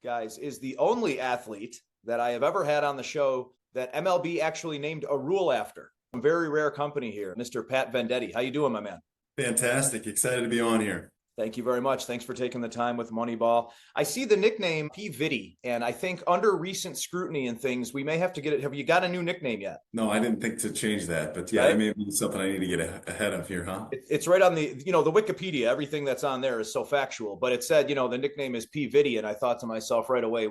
guys, is the only athlete that I have ever had on the show that MLB actually named a rule after. Some very rare company here, Mr. Pat Venditte. How you doing, my man? Fantastic. Excited to be on here. Thank you very much. Thanks for taking the time with Moneyball. I see the nickname P. Vitty, and I think under recent scrutiny and things, we may have to get it. Have you got a new nickname yet? No, I didn't think to change that, but yeah, that Right? may be something I need to get ahead of here, huh? It's right on the Wikipedia. Everything that's on there is so factual, but it said, the nickname is P. Vitty, and I thought to myself right away,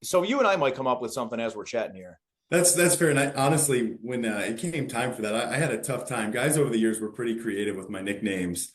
so you and I might come up with something as we're chatting here. That's fair. And honestly, when it came time for that, I had a tough time. Guys over the years were pretty creative with my nicknames.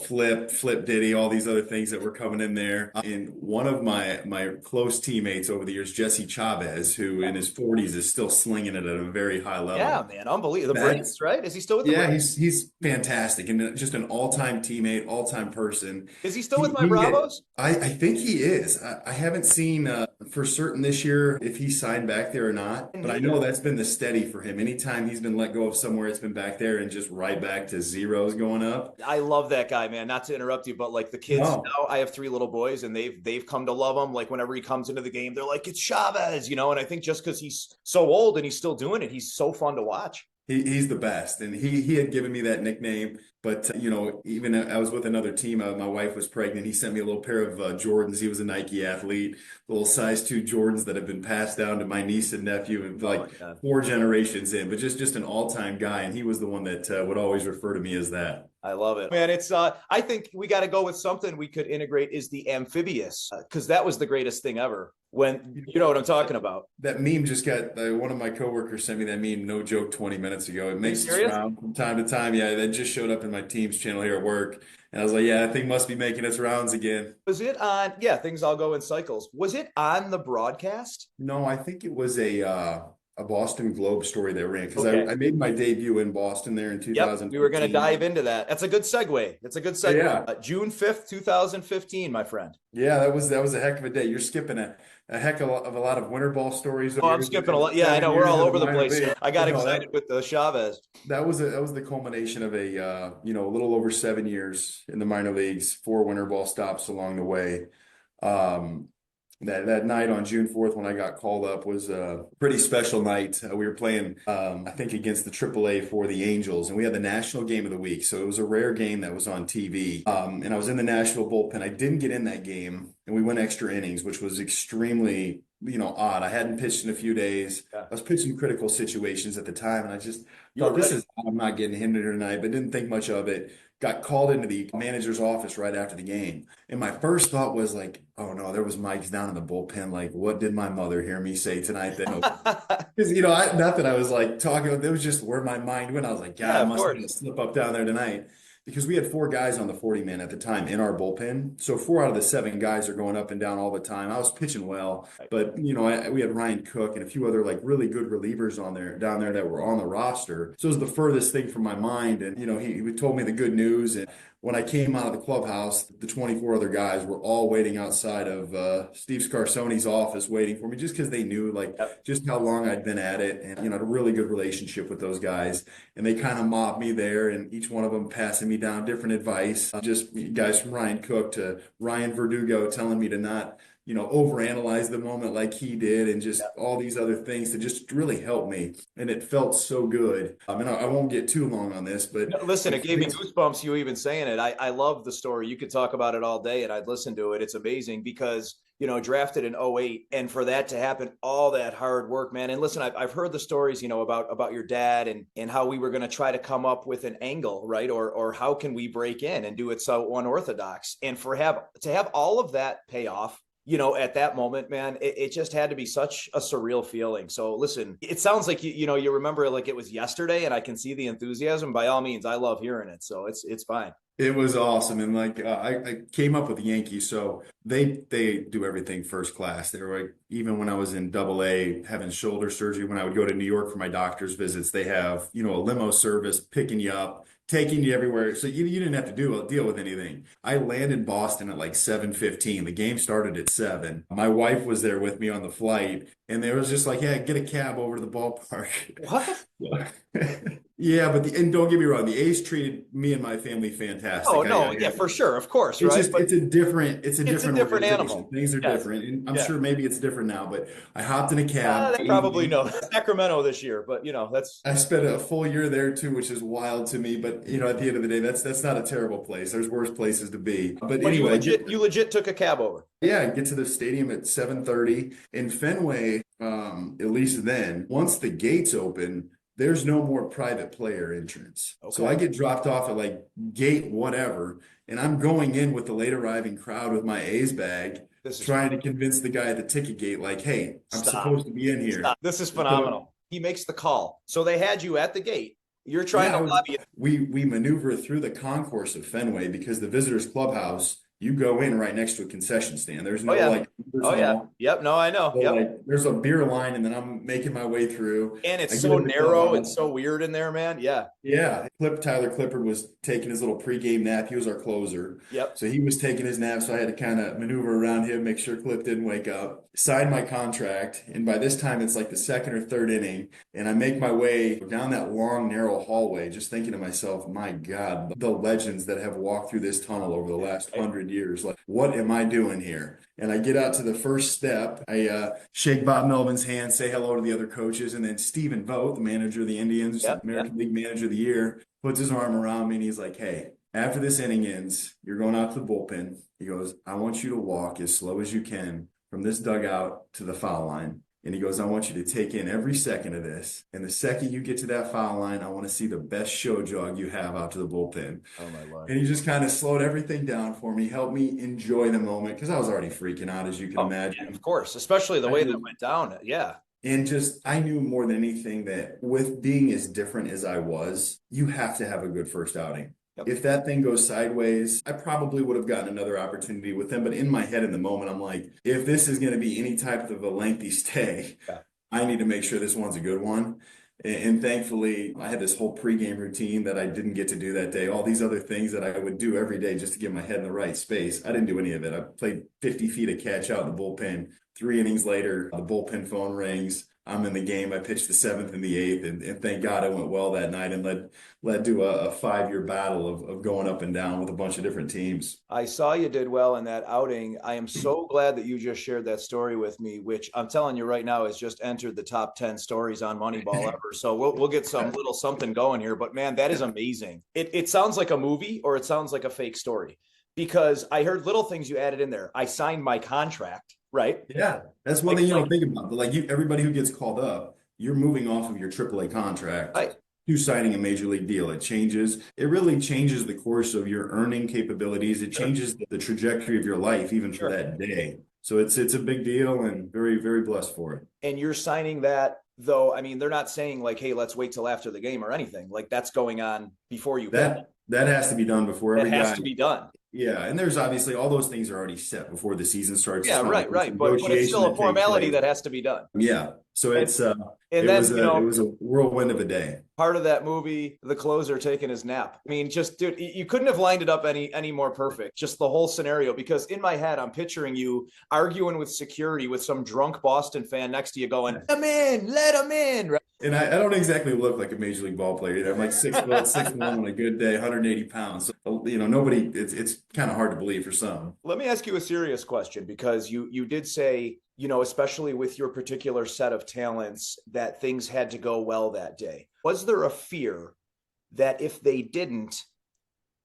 Flip Diddy, all these other things that were coming in there. And one of my close teammates over the years, Jesse Chavez, who in his 40s is still slinging it at a very high Yeah, level. man, unbelievable. The That Braves, right? Is he still with the Yeah, Braves? he's fantastic and just an all-time teammate, all-time person. Is he still with He my Bravos? I think he is. I haven't seen for certain this year if he signed back there or not, but I know Neither. that's been the steady for him. Anytime he's been let go of somewhere, it's been back there and just right back to zeros going up. I love that guy, man. Not to interrupt you, but like the kids No. now, I have three little boys, and they've come to love him. Like whenever he comes into the game, they're like, "It's Chavez," And I think just because he's so old and he's still doing it, he's so fun to watch. He's the best, and he had given me that nickname. But even I was with another team. My wife was pregnant. He sent me a little pair of Jordans. He was a Nike athlete, little size 2 Jordans that have been passed down to my niece and nephew, and Oh my like God. 4 generations in. But just an all-time guy, and he was the one that would always refer to me as that. I love it, man. It's I think we got to go with something we could integrate is the amphibious, because that was the greatest thing ever. When you know what I'm talking about. That meme just got one of my coworkers sent me that meme, no joke, 20 minutes ago. It Are you makes its serious? round from time to time. Yeah, that just showed up in my team's channel here at work. And I was like, yeah, that thing must be making its rounds again. Was it on? Yeah, things all go in cycles. Was it on the broadcast? No, I think it was a Boston Globe story they ran because Okay. I made my debut in Boston there in Yep, we were going to dive 2015. into that. That's a good segue. That's a good segue. Yeah, June 5th, 2015, my friend. yeah, that was a heck of a day. You're skipping a heck of a lot of winter ball stories Oh, over I'm yours. skipping a lot. Yeah, I know. 7 years We're all in the over the minor place league. here. I got But no, excited with the Chavez. that was the culmination of a little over 7 years in the minor leagues, 4 winter ball stops along the way. Um, that night on June 4th when I got called up was a pretty special night. We were playing, I think, against the AAA for the Angels, and we had the national game of the week. So it was a rare game that was on TV. And I was in the Nashville bullpen. I didn't get in that game, and we went extra innings, which was extremely, odd. I hadn't pitched in a few days. Yeah. I was pitching critical situations at the time, and I just You were thought, this ready. is, I'm not getting hit here tonight, but didn't think much of it. Got called into the manager's office right after the game. And my first thought was like, oh no, there was mics down in the bullpen. Like, what did my mother hear me say tonight? Because, not that I was like talking, it was just where my mind went. I was like, God, Yeah, I of must have course. slip up down there tonight. Because we had 4 guys on the 40 man at the time in our bullpen. So 4 out of the 7 guys are going up and down all the time. I was pitching well, but we had Ryan Cook and a few other like really good relievers down there that were on the roster. So it was the furthest thing from my mind. And he told me the good news. And when I came out of the clubhouse, the 24 other guys were all waiting outside of Steve Scarsoni's office waiting for me just because they knew like Yep. just how long I'd been at it and had a really good relationship with those guys. And they kind of mobbed me there, and each one of them passing me down different advice. Just guys from Ryan Cook to Ryan Verdugo telling me to not overanalyze the moment like he did, and just all these other things to just really help me. And it felt so good. And I won't get too long on this, but No, listen, it gave me it's, goosebumps, you even saying it. I love the story. You could talk about it all day, and I'd listen to it. It's amazing because, drafted in '08, and for that to happen, all that hard work, man. And listen, I've heard the stories, about your dad and how we were going to try to come up with an angle, right? Or how can we break in and do it so unorthodox? And to have all of that pay off, at that moment, man, it just had to be such a surreal feeling. So listen, it sounds like you remember it like it was yesterday, and I can see the enthusiasm. By all means, I love hearing it. So it's fine. It was awesome, and like I came up with the Yankees, so they do everything first class. They were like, even when I was in AA having shoulder surgery, when I would go to New York for my doctor's visits, they have a limo service picking you up, taking you everywhere, so you didn't have to deal with anything. I landed in Boston at like 7:15. The game started at 7. My wife was there with me on the flight, and they was just like, yeah, get a cab over to the ballpark. What? Yeah. Yeah, but and don't get me wrong, the A's treated me and my family Oh fantastic. no, yeah, for sure, of course, It's right? just But it's a it's a different different organization. animal. Things are Yes. different, and I'm Yeah. sure maybe it's different now. But I hopped in a cab, They probably know Sacramento this year, but that's I spent a full year there too, which is wild to me. But at the end of the day, that's not a terrible place. There's worse places to be. But but anyway, you legit took a cab over. get to the stadium at 7:30 in Fenway. At least then, once the gates open, there's no more private player entrance. So I Okay. get dropped off at like gate whatever, and I'm going in with the late arriving crowd with my A's bag, This is trying to convince the guy at the ticket gate, like, hey, I'm stop. supposed to be in Stop. here. This is So phenomenal. He makes the call. So they had you at the gate. You're trying yeah, to lobby. we maneuver through the concourse of Fenway because the visitors clubhouse, you go in right next to a concession stand. There's Oh no yeah. like Oh yeah. hall. Yep. No, I know. So Yep. like there's a beer line, and then I'm making my way through. And it's I get so in the narrow. clubhouse. It's so weird in there, man. Yeah. Yeah, Tyler Clippard was taking his little pregame nap. He was our closer. Yep. So he was taking his nap, so I had to kind of maneuver around him, make sure Clip didn't wake up. Signed my contract, and by this time it's like the second or third inning, and I make my way down that long, narrow hallway, just thinking to myself, my God, the legends that have walked through this tunnel over the last 100 years, like, what am I doing here? And I get out to the first step. I shake Bob Melvin's hand, say hello to the other coaches, and then Stephen Vogt, the manager of the Indians, Yep. Yep. American League Manager of the Year, puts his arm around me and he's like, hey, after this inning ends, you're going out to the bullpen. He goes, I want you to walk as slow as you can from this dugout to the foul line. And he goes, I want you to take in every second of this. And the second you get to that foul line, I want to see the best show jog you have out to the bullpen. Oh my Lord. And he just kind of slowed everything down for me, helped me enjoy the moment because I was already freaking out, as you can imagine. Of course, especially the way that went down. Yeah. And just, I knew more than anything that with being as different as I was, you have to have a good first outing. Yep. If that thing goes sideways, I probably would have gotten another opportunity with them. But in my head in the moment, I'm like, if this is going to be any type of a lengthy stay, Yeah. I need to make sure this one's a good one. And thankfully, I had this whole pregame routine that I didn't get to do that day. All these other things that I would do every day just to get my head in the right space. I didn't do any of it. I played 50 feet of catch out in the bullpen. 3 innings later, the bullpen phone rings. I'm in the game. I pitched the seventh and the eighth, and thank God it went well that night and led to a 5-year battle of going up and down with a bunch of different teams. I saw you did well in that outing. I am so glad that you just shared that story with me, which I'm telling you right now has just entered the top 10 stories on Moneyball ever. So we'll get some little something going here. But man, that is amazing. It sounds like a movie or it sounds like a fake story because I heard little things you added in there. I signed my contract, right? Yeah, that's one thing you don't think about. But like everybody who gets called up, you're moving off of your AAA contract. Right. To signing a major league deal. It really changes the course of your earning capabilities. It changes the trajectory of your life, even for that day. So it's a big deal and very, very blessed for it. And you're signing that, though. I mean, they're not saying like, hey, let's wait till after the game or anything. Like that's going on before you that has to be done before every guy. That has guy. to be done. Yeah, and there's obviously all those things are already set before the season starts. Yeah, right. But it's still a formality that has to be done. Yeah. So it was a whirlwind of a day. Part of that movie, the closer taking his nap. I mean, just dude, you couldn't have lined it up any more perfect. Just the whole scenario, because in my head, I'm picturing you arguing with security with some drunk Boston fan next to you, going, "Let him in." Right? And I don't exactly look like a major league ball player either. I'm like 6'1", 6'1" on a good day, 180 pounds. So, nobody. It's kind of hard to believe for some. Let me ask you a serious question, because you did say, especially with your particular set of talents, that things had to go well that day. Was there a fear that if they didn't,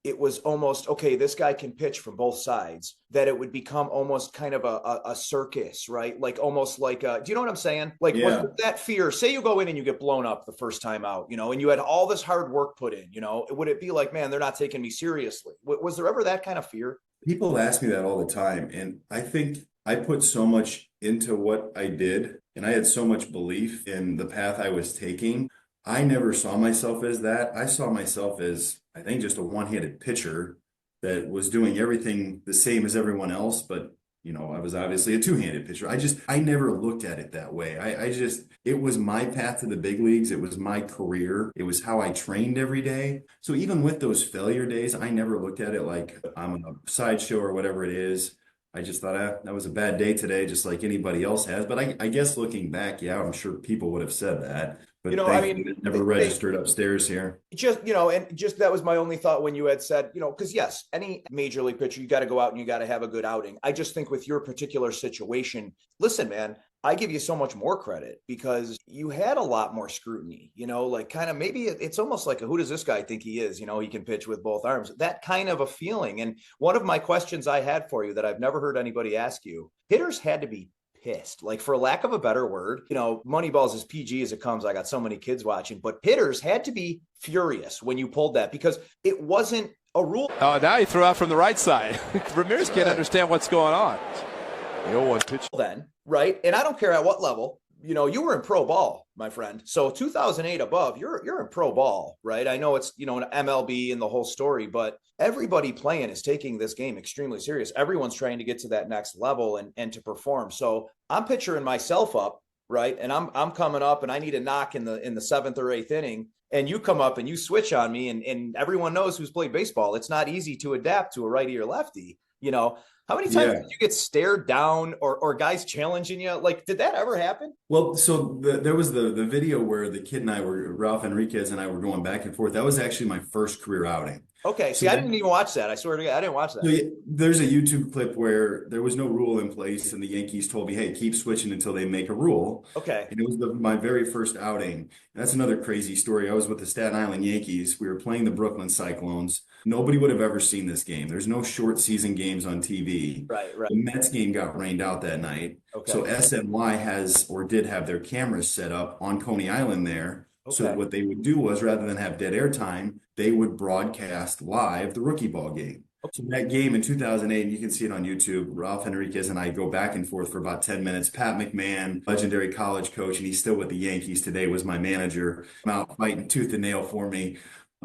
it was almost, okay, this guy can pitch from both sides, that it would become almost kind of a circus, right? Like almost like, do you know what I'm saying? Like, yeah. Was that fear, say you go in and you get blown up the first time out, and you had all this hard work put in, would it be like, man, they're not taking me seriously? Was there ever that kind of fear? People ask me that all the time. And I think I put so much into what I did, and I had so much belief in the path I was taking. I never saw myself as that. I saw myself as, I think, just a one-handed pitcher that was doing everything the same as everyone else. But, I was obviously a two-handed pitcher. I never looked at it that way. It was my path to the big leagues. It was my career. It was how I trained every day. So even with those failure days, I never looked at it like I'm a sideshow or whatever it is. I just thought, that was a bad day today, just like anybody else has. But I guess looking back, yeah, I'm sure people would have said that. You but know, I thankfully mean, it never registered upstairs here. just, and just that was my only thought when you had said, because yes, any major league pitcher, you got to go out and you got to have a good outing. I just think with your particular situation, listen, man, I give you so much more credit because you had a lot more scrutiny, like kind of maybe it's almost like who does this guy think he is? He can pitch with both arms, that kind of a feeling. And one of my questions I had for you that I've never heard anybody ask you, hitters had to be pissed, like for lack of a better word. Moneyball's as PG as it comes. I got so many kids watching, but hitters had to be furious when you pulled that because it wasn't a rule. Oh, now he threw out from the right side. Ramirez can't understand what's going on. The 0-1 pitch. Then, right? And I don't care at what level. You were in pro ball, my friend. So 2008 above, you're in pro ball, right? I know it's, an MLB and the whole story, but everybody playing is taking this game extremely serious. Everyone's trying to get to that next level and to perform. So I'm picturing myself up, right? And I'm coming up and I need a knock in the seventh or eighth inning. And you come up and you switch on me and everyone knows who's played baseball. It's not easy to adapt to a righty or lefty, How many times did you get stared down or guys challenging you? Like, did that ever happen? Well, so there was the video where the kid and I Ralph Enriquez and I were going back and forth. That was actually my first career outing. Okay. See, I didn't even watch that. I swear to God, I didn't watch that. So there's a YouTube clip where there was no rule in place and the Yankees told me, hey, keep switching until they make a rule. Okay. And it was my very first outing. And that's another crazy story. I was with the Staten Island Yankees. We were playing the Brooklyn Cyclones. Nobody would have ever seen this game. There's no short season games on TV. Right. The Mets game got rained out that night. Okay. So SNY did have their cameras set up on Coney Island there. Okay. So what they would do was, rather than have dead air time, they would broadcast live the rookie ball game. So that game in 2008, you can see it on YouTube. Ralph Enriquez and I go back and forth for about 10 minutes. Pat McMahon, legendary college coach, and he's still with the Yankees today, was my manager. Out fighting tooth and nail for me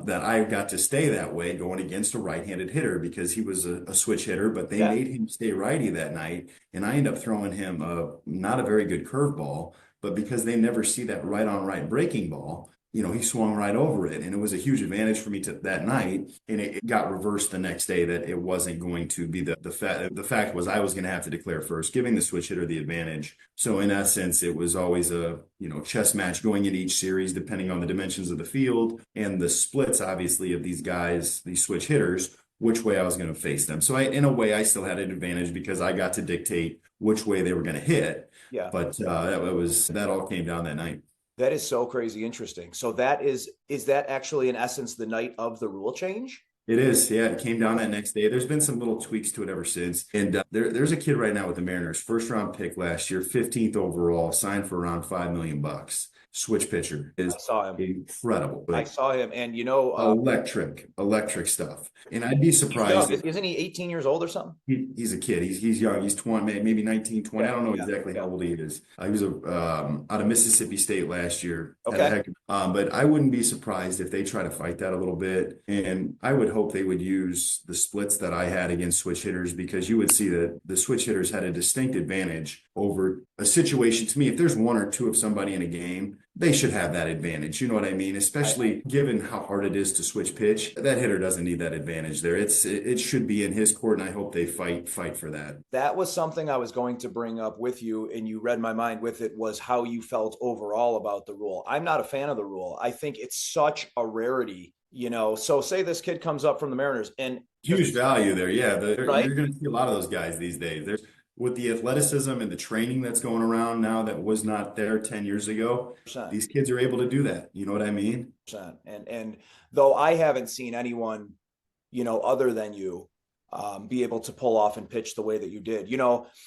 that I got to stay that way going against a right-handed hitter because he was a switch hitter, but they made him stay righty that night. And I ended up throwing him not a very good curveball, but because they never see that right on right breaking ball, he swung right over it. And it was a huge advantage for me that night. And it got reversed the next day that it wasn't going to be the fact was I was going to have to declare first, giving the switch hitter the advantage. So in essence, it was always a, chess match going into each series, depending on the dimensions of the field and the splits, obviously, of these guys, these switch hitters, which way I was going to face them. So in a way, I still had an advantage because I got to dictate which way they were going to hit. Yeah. But that all came down that night. That is so crazy interesting. So is that actually in essence the night of the rule change? It is. Yeah. It came down that next day. There's been some little tweaks to it ever since. And there's a kid right now with the Mariners, first round pick last year, 15th overall, signed for around $5 million. Switch pitcher is incredible. I saw him, and electric stuff. And I'd be surprised. Isn't he 18 years old or something? He's a kid. He's young. He's 20, maybe 19, 20. I don't know exactly how old he is. He was out of Mississippi State last year. Okay. But I wouldn't be surprised if they try to fight that a little bit. And I would hope they would use the splits that I had against switch hitters, because you would see that the switch hitters had a distinct advantage over a situation. To me, if there's one or two of somebody in a game, they should have that advantage. You know what I mean? Especially given how hard it is to switch pitch. That hitter doesn't need that advantage there. It should be in his court, and I hope they fight for that. That was something I was going to bring up with you, and you read my mind with it, was how you felt overall about the rule. I'm not a fan of the rule. I think it's such a rarity, So say this kid comes up from the Mariners and huge value there. Yeah. Right? You're going to see a lot of those guys these days. With the athleticism and the training that's going around now that was not there 10 years ago, 100%. These kids are able to do that. You know what I mean? 100%. And though I haven't seen anyone, other than you, be able to pull off and pitch the way that you did.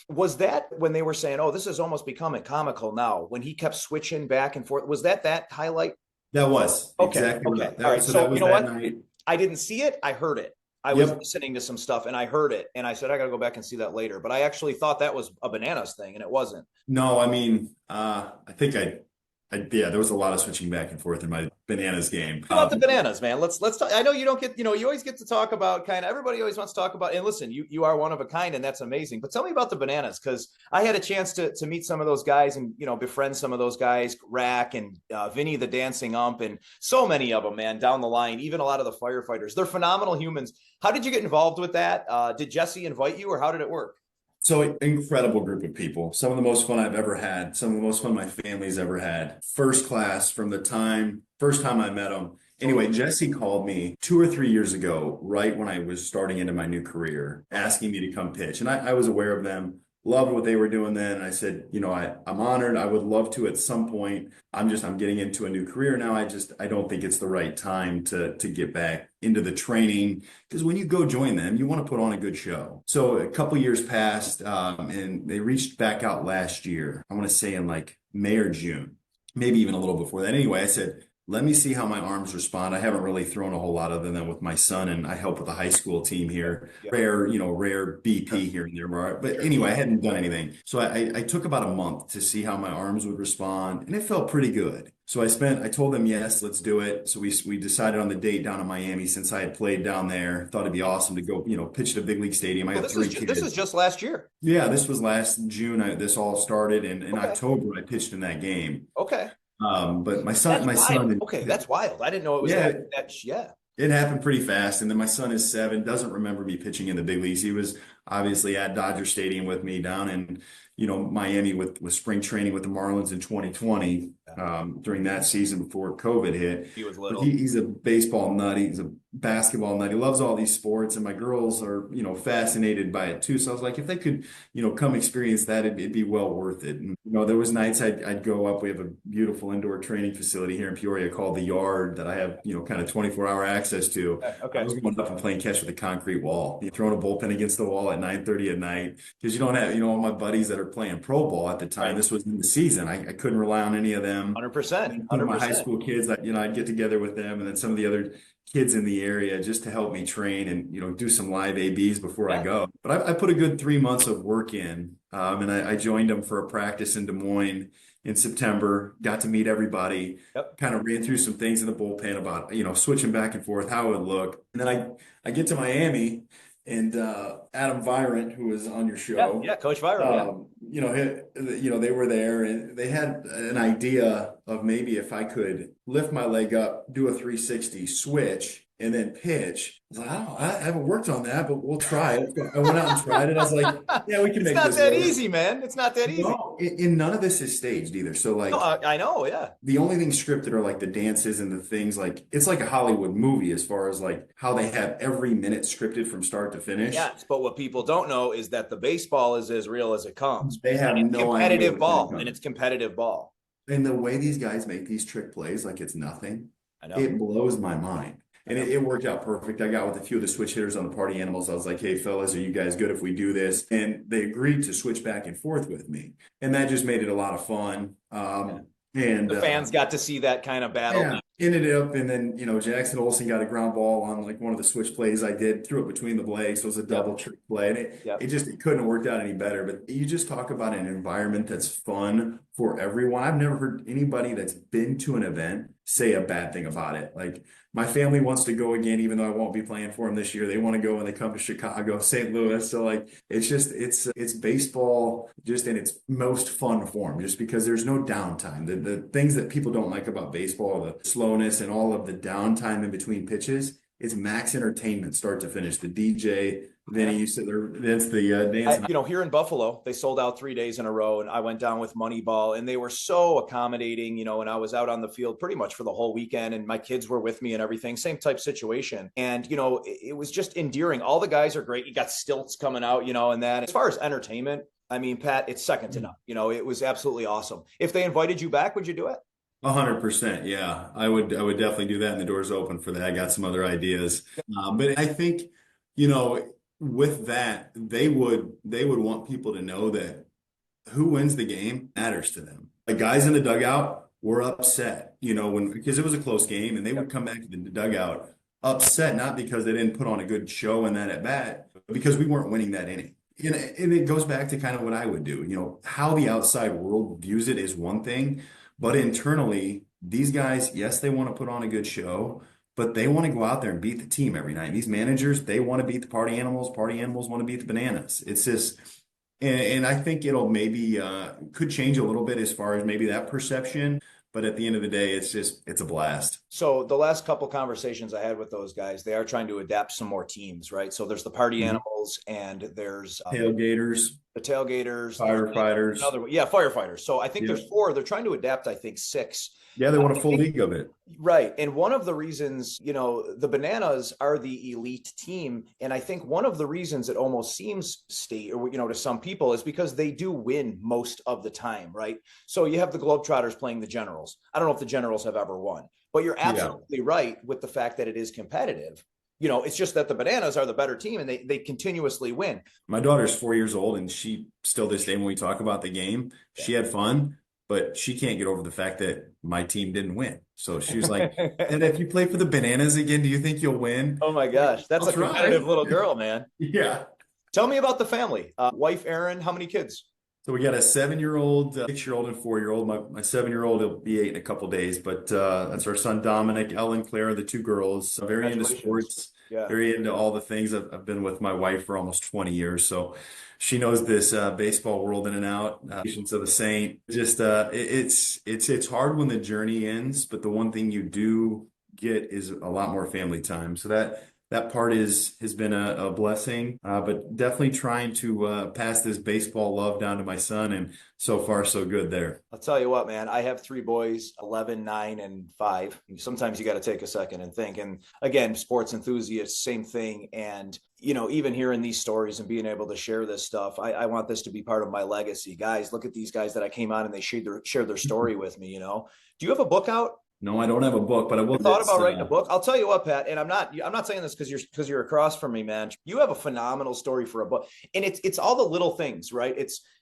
Was that when they were saying, oh, this is almost becoming comical now, when he kept switching back and forth? Was that highlight? That was. Okay. Exactly. Okay. All right. So you know what? Night. I didn't see it. I heard it. I was listening to some stuff and I heard it and I said, I got to go back and see that later. But I actually thought that was a bananas thing, and it wasn't. No, I mean, I think there was a lot of switching back and forth in my bananas game. What about the bananas, man? Let's talk. I know you don't get, you always get to talk about everybody always wants to talk about, and listen, you are one of a kind and that's amazing. But tell me about the bananas, because I had a chance to meet some of those guys and, befriend some of those guys, Rack and Vinny the Dancing Ump, and so many of them, man, down the line, even a lot of the firefighters. They're phenomenal humans. How did you get involved with that? Did Jesse invite you, or how did it work? So incredible group of people. Some of the most fun I've ever had. Some of the most fun my family's ever had. First class from first time I met them. Anyway, Jesse called me 2 or 3 years ago, right when I was starting into my new career, asking me to come pitch. And I was aware of them, loved what they were doing then. And I said, I'm honored. I would love to at some point. I'm getting into a new career now. I don't think it's the right time to get back into the training, because when you go join them, you want to put on a good show. So a couple years passed, and they reached back out last year. I want to say in like May or June, maybe even a little before that. Anyway, I said, let me see how my arms respond. I haven't really thrown a whole lot other than with my son, and I help with the high school team here. Yeah. Rare BP here and there. But anyway, I hadn't done anything. So I took about a month to see how my arms would respond, and it felt pretty good. So I told them, yes, let's do it. So we decided on the date down in Miami, since I had played down there. Thought it'd be awesome to go, pitch at a big league stadium. I got three kids. This is just last year. Yeah, this was last June. This all started, and in Okay. October I pitched in that game. Okay. But my son, Okay, that's wild. I didn't know it was yeah. It happened pretty fast. And then my son is 7, doesn't remember me pitching in the big leagues. He was obviously at Dodger Stadium with me down in, Miami with spring training with the Marlins in 2020, during that season before COVID hit. He was But little. he's a baseball nut. He's a basketball nut. He loves all these sports, and my girls are, fascinated by it too. So I was like, if they could, come experience that, it'd be well worth it. And, there was nights I'd go up. We have a beautiful indoor training facility here in Peoria called the Yard that I have, kind of 24-hour access to. Okay. I was going up and playing catch with a concrete wall, throwing a bullpen against the wall at 9:30 at night, because you don't have, all my buddies that are playing pro ball at the time. Right. This was in the season. I couldn't rely on any of them. 100%. My high school kids, I'd get together with them, and then some of the other kids in the area just to help me train and, do some live ABs before I go. But I put a good 3 months of work in, and I joined them for a practice in Des Moines in September, got to meet everybody, kind of ran through some things in the bullpen about, switching back and forth, how it would look. And then I get to Miami, and Adam Virant, who was on your show. Yeah, Coach Virant. They were there, and they had an idea of maybe if I could lift my leg up, do a 360 switch, and then pitch. I was like, I haven't worked on that, but we'll try it. I went out and tried it. I was like, yeah, we can make this. It's not that easy, man. It's not that easy. No, and none of this is staged either. So No, I know, yeah. the only thing scripted are like the dances and the things, like it's like a Hollywood movie as far as like how they have every minute scripted from start to finish. Yes, but what people don't know is that the baseball is as real as it comes. They have And it's no competitive idea ball, and it's competitive ball. And the way these guys make these trick plays like it's nothing, I know. it blows my mind. And it worked out perfect. I got with a few of the switch hitters on the Party Animals. I was like, hey, fellas, are you guys good if we do this? And they agreed to switch back and forth with me. And that just made it a lot of fun. And the fans got to see that kind of battle. Yeah, ended up, and then, Jackson Olsen got a ground ball on like one of the switch plays I did, threw it between the legs. So it was a double trick play. And it couldn't have worked out any better. But you just talk about an environment that's fun for everyone. I've never heard anybody that's been to an event say a bad thing about it. Like, my family wants to go again, even though I won't be playing for them this year. They want to go when they come to Chicago, St. Louis. So like, it's baseball just in its most fun form, just because there's no downtime. The things that people don't like about baseball, the slowness and all of the downtime in between pitches, it's max entertainment, start to finish. The DJ, Vinny, you said that's the dance. Here in Buffalo, they sold out 3 days in a row, and I went down with Moneyball, and they were so accommodating, and I was out on the field pretty much for the whole weekend, and my kids were with me and everything, same type situation. And, it was just endearing. All the guys are great. You got stilts coming out, and that. As far as entertainment, I mean, Pat, it's second to none. It was absolutely awesome. If they invited you back, would you do it? 100%. Yeah, I would definitely do that. And the door's open for that. I got some other ideas. But I think, with that, they would want people to know that who wins the game matters to them. The guys in the dugout were upset, because it was a close game, and they would come back to the dugout upset, not because they didn't put on a good show in that at bat, but because we weren't winning that inning. And it goes back to kind of what I would do. How the outside world views it is one thing, but internally, these guys, yes, they want to put on a good show, but they want to go out there and beat the team every night. These managers, they want to beat the Party Animals. Party Animals want to beat the Bananas. It's just, and I think it'll maybe could change a little bit as far as maybe that perception. But at the end of the day, it's a blast. So the last couple conversations I had with those guys, they are trying to adapt some more teams, right? So there's the Party Animals, and there's Tailgaters. the tailgaters, Firefighters. firefighters. So I think Yeah. there's 4. They're trying to adapt, I think, 6. Yeah, they want a full league of it. Right. And one of the reasons, the Bananas are the elite team. And I think one of the reasons it almost seems to some people is because they do win most of the time. Right. So you have the Globetrotters playing the Generals. I don't know if the Generals have ever won, but you're absolutely right with the fact that it is competitive. It's just that the Bananas are the better team and they continuously win. My daughter's 4 years old, and she still this day when we talk about the game, she had fun, but she can't get over the fact that my team didn't win. So she was like, and if you play for the Bananas again, do you think you'll win? Oh my gosh. That's a competitive little girl, man. Yeah. Tell me about the family. Wife, Erin, how many kids? So we got a 7-year-old, 6-year-old, and 4-year-old. My 7-year-old will be 8 in a couple days, but that's our son Dominic, Ellen, Claire, the 2 girls. Very into sports, very into all the things. I've been with my wife for almost 20 years, so she knows this baseball world in and out. Patience of a saint. Just it's hard when the journey ends, but the one thing you do get is a lot more family time. So that part has been a blessing, but definitely trying to pass this baseball love down to my son, and so far so good there. I'll tell you what, man, I have 3 boys, 11, 9, and 5. Sometimes you got to take a second and think. And again, sports enthusiasts, same thing. And, even hearing these stories and being able to share this stuff, I want this to be part of my legacy. Guys, look at these guys that I came on and they shared their story with me, Do you have a book out? No, I don't have a book, but I will. Thought about writing a book. I'll tell you what, Pat, and I'm not saying this because you're across from me, man. You have a phenomenal story for a book, and it's all the little things, right?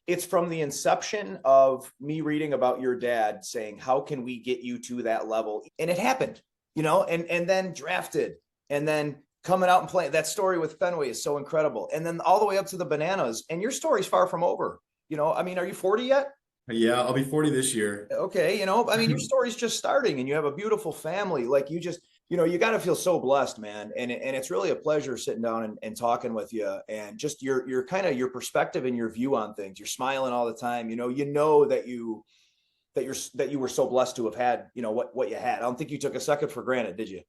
It's from the inception of me reading about your dad saying, "How can we get you to that level?" And it happened, and then drafted, and then coming out and playing. That story with Fenway is so incredible, and then all the way up to the Bananas. And your story's far from over. Are you 40 yet? Yeah, I'll be 40 this year. Okay. Your story's just starting and you have a beautiful family. Like you just, you got to feel so blessed, man. And it's really a pleasure sitting down and talking with you and just your kind of your perspective and your view on things. You're smiling all the time. That you were so blessed to have had, what you had. I don't think you took a second for granted, did you?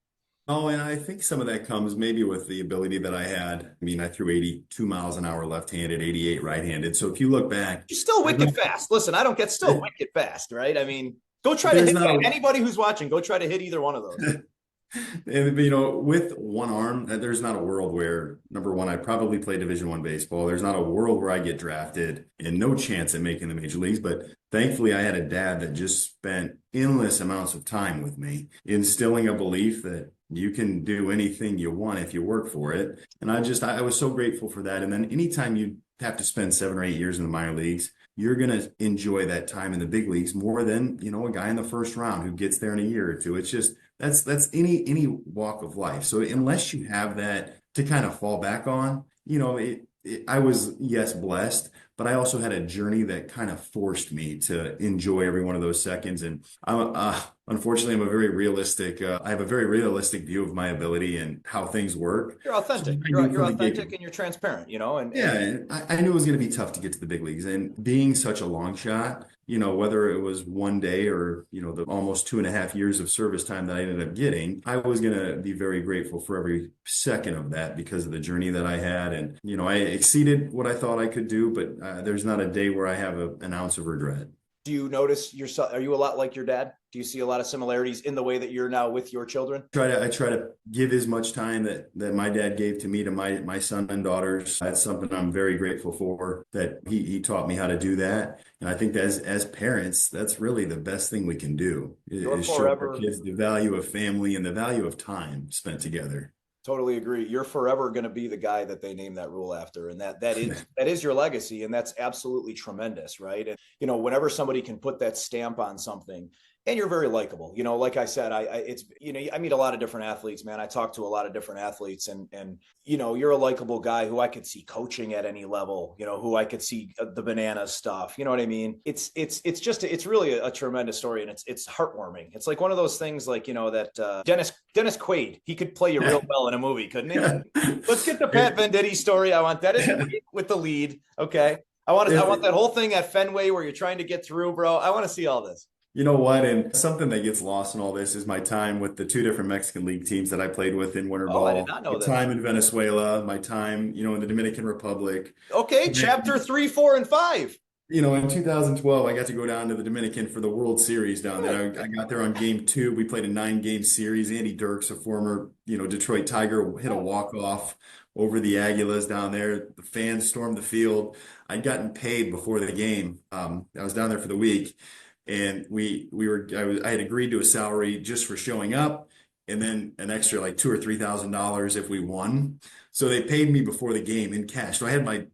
Oh, and I think some of that comes maybe with the ability that I had. I mean, I threw 82 miles an hour left-handed, 88 right-handed. So if you look back, you're still wicked fast. Listen, I don't get still wicked fast, right? I mean, go try to hit anybody who's watching. Go try to hit either one of those. And, with one arm, there's not a world where, number one, I probably play Division I baseball. There's not a world where I get drafted and no chance at making the major leagues. But thankfully, I had a dad that just spent endless amounts of time with me, instilling a belief that you can do anything you want if you work for it. And I was so grateful for that. And then anytime you have to spend 7 or 8 years in the minor leagues, you're going to enjoy that time in the big leagues more than, a guy in the first round who gets there in a year or two. It's just, that's any walk of life. So unless you have that to kind of fall back on, I was, yes, blessed, but I also had a journey that kind of forced me to enjoy every one of those seconds. And unfortunately, I'm a very realistic. I have a very realistic view of my ability and how things work. You're authentic. So you're authentic and you're transparent. And I knew it was going to be tough to get to the big leagues. And being such a long shot, whether it was one day or the almost 2.5 years of service time that I ended up getting, I was going to be very grateful for every second of that because of the journey that I had. And I exceeded what I thought I could do, but there's not a day where I have an ounce of regret. Do you notice yourself? Are you a lot like your dad? Do you see a lot of similarities in the way that you're now with your children? I try to give as much time that my dad gave to me to my son and daughters. That's something I'm very grateful for, that he taught me how to do that. And I think that as parents, that's really the best thing we can do is show our kids the value of family and the value of time spent together. Totally agree. You're forever going to be the guy that they name that rule after. And that is your legacy. And that's absolutely tremendous. Right. And, whenever somebody can put that stamp on something, and you're very likable, like I said, I meet a lot of different athletes, man. I talk to a lot of different athletes and, you're a likable guy who I could see coaching at any level, who I could see the banana stuff. You know what I mean? It's really a tremendous story, and it's heartwarming. It's like one of those things like, that Dennis Quaid, he could play you real well in a movie, couldn't he? Let's get the Pat Venditte story. I want Dennis Quaid with the lead. Okay. I want that whole thing at Fenway where you're trying to get through, bro. I want to see all this. You know what? And something that gets lost in all this is my time with the two different Mexican league teams that I played with in winter Oh, I did ball. not My know this. time in Venezuela, my time, in the Dominican Republic. Okay, chapter 3, 4, and 5. In 2012, I got to go down to the Dominican for the World Series down there. I got there on game 2. We played a 9-game series. Andy Dirks, a former, Detroit Tiger, hit a walk-off over the Aguilas down there. The fans stormed the field. I'd gotten paid before the game. I was down there for the week, and I had agreed to a salary just for showing up, and then an extra like $2,000 or $3,000 if we won. So they paid me before the game in cash. So I had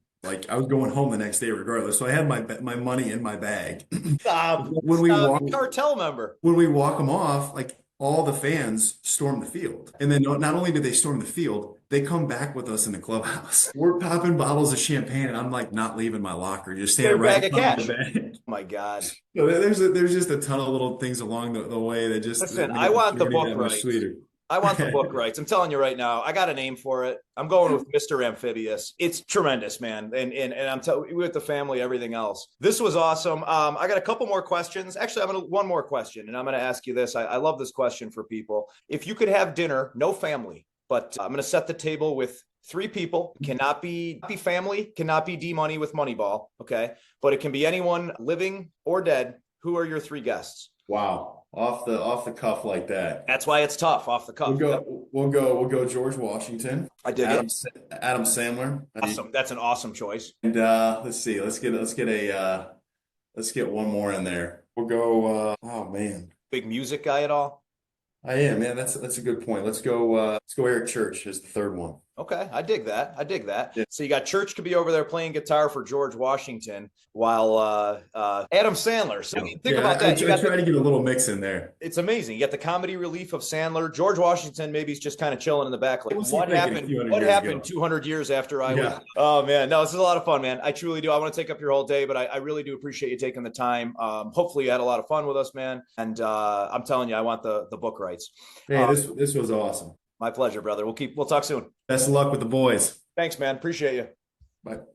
I was going home the next day regardless. So I had my money in my bag. Stop. When we Stop. walk Cartel member. when we walk them off, like all the fans storm the field. And then not only do they storm the field, they come back with us in the clubhouse. We're popping bottles of champagne, and I'm like not leaving my locker, just standing right in front of the bag. Oh my God. So there's just a ton of little things along the way that just Listen, make I want the journey book that much rights. sweeter. I want the book rights. I'm telling you right now, I got a name for it. I'm going with Mr. Amphibious. It's tremendous, man. And I'm telling you, with the family, everything else. This was awesome. I got a couple more questions. Actually, one more question, and I'm going to ask you this. I love this question for people. If you could have dinner, no family, but I'm going to set the table with 3 people. Cannot be family, cannot be D-Money with Moneyball, okay? But it can be anyone living or dead. Who are your 3 guests? Wow. Off the cuff like that. That's why it's tough, off the cuff. We'll go George Washington. I dig Adam, it. Adam Sandler. Awesome. That's an awesome choice. And let's see. Let's get one more in there. We'll go oh man. Big music guy at all? I am, man. That's a good point. Let's go Eric Church as the 3rd one. Okay, I dig that. Yeah. So you got Church could be over there playing guitar for George Washington, while Adam Sandler. So think about that. I try to get a little mix in there. It's amazing. You got the comedy relief of Sandler. George Washington maybe he's just kind of chilling in the back. Like, what happened? What happened 200 years after I was? Oh man, no, this is a lot of fun, man. I truly do. I want to take up your whole day, but I really do appreciate you taking the time. Hopefully you had a lot of fun with us, man. And I'm telling you, I want the book rights. Hey, this was awesome. My pleasure, brother. We'll talk soon. Best of luck with the boys. Thanks, man. Appreciate you. Bye.